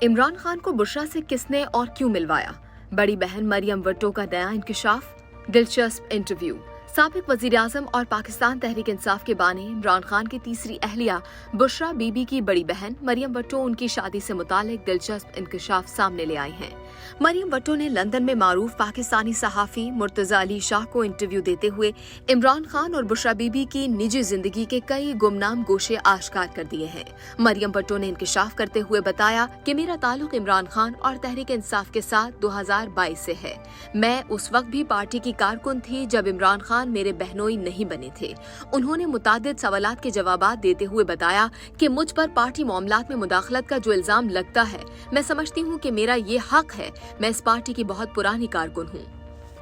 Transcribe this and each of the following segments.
इमरान खान को बुशरा से किसने और क्यों मिलवाया? बड़ी बहन मरियम भुट्टो का नया इंकशाफ। दिलचस्प इंटरव्यू। साबिक वजीर-ए-आज़म और पाकिस्तान तहरीक इंसाफ के बानी इमरान खान की तीसरी अहलिया बुशरा बीबी की बड़ी बहन मरियम भुट्टो उनकी शादी से मुतालिक दिलचस्प इंकशाफ सामने ले आई हैं। मरियम भुट्टो ने लंदन में मारूफ पाकिस्तानी सहाफी मुर्तजा अली शाह को इंटरव्यू देते हुए इमरान खान और बुशरा बीबी की निजी जिंदगी के कई गुमनाम गोशे आश्कार कर दिए हैं। मरियम भुट्टो ने इंकशाफ करते हुए बताया कि मेरा ताल्लुक इमरान खान और तहरीक इंसाफ के साथ 2022 से है। मैं उस वक्त भी पार्टी की कारकुन थी जब इमरान खान मेरे बहनोई नहीं बने थे। उन्होंने मुतादिद सवालात के जवाबात देते हुए बताया कि मुझ पर पार्टी मामलात में मुदाखलत का जो इल्जाम लगता है, मैं समझती हूँ कि मेरा ये हक है। मैं इस पार्टी की बहुत पुरानी कारकुन हूँ।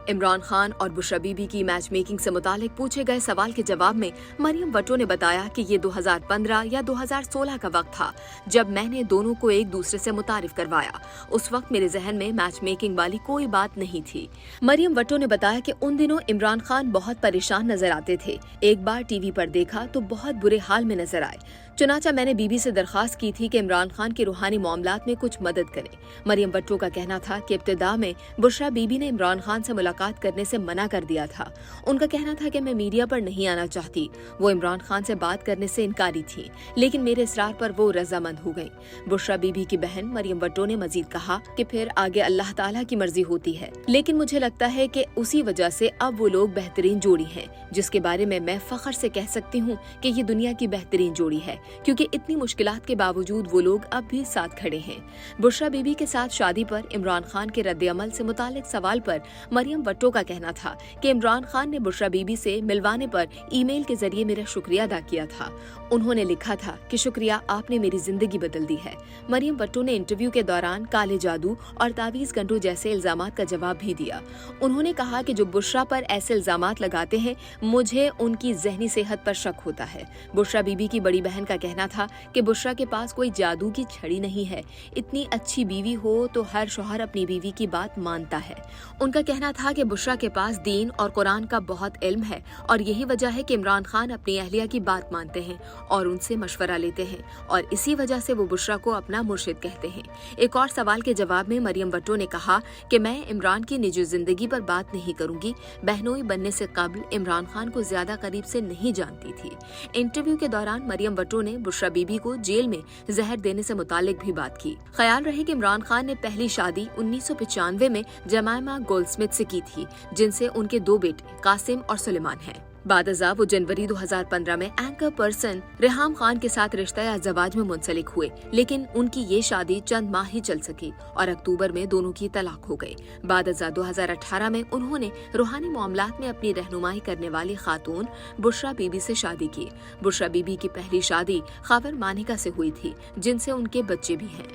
इमरान खान और बुशरा बीबी की मैच मेकिंग से मुतालिक पूछे गए सवाल के जवाब में मरियम भुट्टो ने बताया कि ये 2015 या 2016 का वक्त था जब मैंने दोनों को एक दूसरे से मुतारिफ करवाया। उस वक्त मेरे जहन में मैच मेकिंग वाली कोई बात नहीं थी। मरियम भुट्टो ने बताया कि उन दिनों इमरान खान बहुत परेशान नजर आते थे। एक बार टीवी पर देखा तो बहुत बुरे हाल में नजर आए। चुनाचा मैंने बीबी से दरखास्त की थी कि इमरान खान के रूहानी मामलात में कुछ मदद करें। मरियम भुट्टो का कहना था कि इब्तिदा में बुशरा बीबी ने इमरान खान से मुलाकात करने से मना कर दिया था। उनका कहना था कि मैं मीडिया पर नहीं आना चाहती। वो इमरान खान से बात करने से इनकारी थी, लेकिन मेरे इसरार पर वो रजामंद हो गई। बुशरा बीबी की बहन मरियम भुट्टो ने मजीद कहा कि फिर आगे अल्लाह ताला की मर्जी होती है, लेकिन मुझे लगता है कि उसी वजह से अब वो लोग बेहतरीन जोड़ी हैं, जिसके बारे में मैं फख्र से कह सकती हूँ कि ये दुनिया की बेहतरीन जोड़ी है, क्योंकि इतनी मुश्किलात के बावजूद वो लोग अब भी साथ खड़े हैं। बुशरा बीबी के साथ शादी पर इमरान खान के रद्द-ए-अमल से मुतालिक सवाल पर मरियम भुट्टो का कहना था कि इमरान खान ने बुशरा बीबी से मिलवाने पर ईमेल के जरिए मेरा शुक्रिया अदा किया था। उन्होंने लिखा था कि शुक्रिया, आपने मेरी जिंदगी बदल दी है। मरियम भुट्टो ने इंटरव्यू के दौरान काले जादू और तावीज गंडू जैसे इल्जामात का जवाब भी दिया। उन्होंने कहा कि जो बुशरा पर ऐसे इल्जामात लगाते हैं, मुझे उनकी ज़हनी सेहत पर शक होता है। बुशरा बीबी की बड़ी बहन का कहना था कि बुशरा के पास कोई जादू की छड़ी नहीं है। इतनी अच्छी बीवी हो तो हर शौहर अपनी बीवी की बात मानता है। उनका कहना था कि बुशरा के पास दीन और कुरान का बहुत इल्म है और यही वजह है कि इमरान खान अपनी अहलिया की बात मानते हैं और उनसे मशवरा लेते हैं, और इसी वजह से वो बुशरा को अपना मुर्शिद कहते हैं। एक और सवाल के जवाब में मरियम भुट्टो ने कहा कि मैं इमरान की निजी जिंदगी पर बात नहीं करूंगी। बहनोई बनने से कबल इमरान खान को ज्यादा करीब से नहीं जानती थी। इंटरव्यू के दौरान मरियम भुट्टो ने बुशरा बीबी को जेल में जहर देने से मुतालिक भी बात की। ख्याल रहे कि इमरान खान ने पहली शादी 1995 में जमाइमा गोल्डस्मिथ से की थी, जिनसे उनके 2 बेटे कासिम और सुलेमान हैं। बादअज़ा वो जनवरी 2015 में एंकर पर्सन रेहाम खान के साथ रिश्ता या ज़वाज में मुंसलिक हुए, लेकिन उनकी ये शादी चंद माह ही चल सकी और अक्टूबर में दोनों की तलाक हो गई। बादअज़ा 2018 में उन्होंने रूहानी मामलात में अपनी रहनुमाई करने वाली खातून बुशरा बीबी से शादी की। बुशरा बीबी की पहली शादी खावर मानिका से हुई थी, जिनसे उनके बच्चे भी हैं।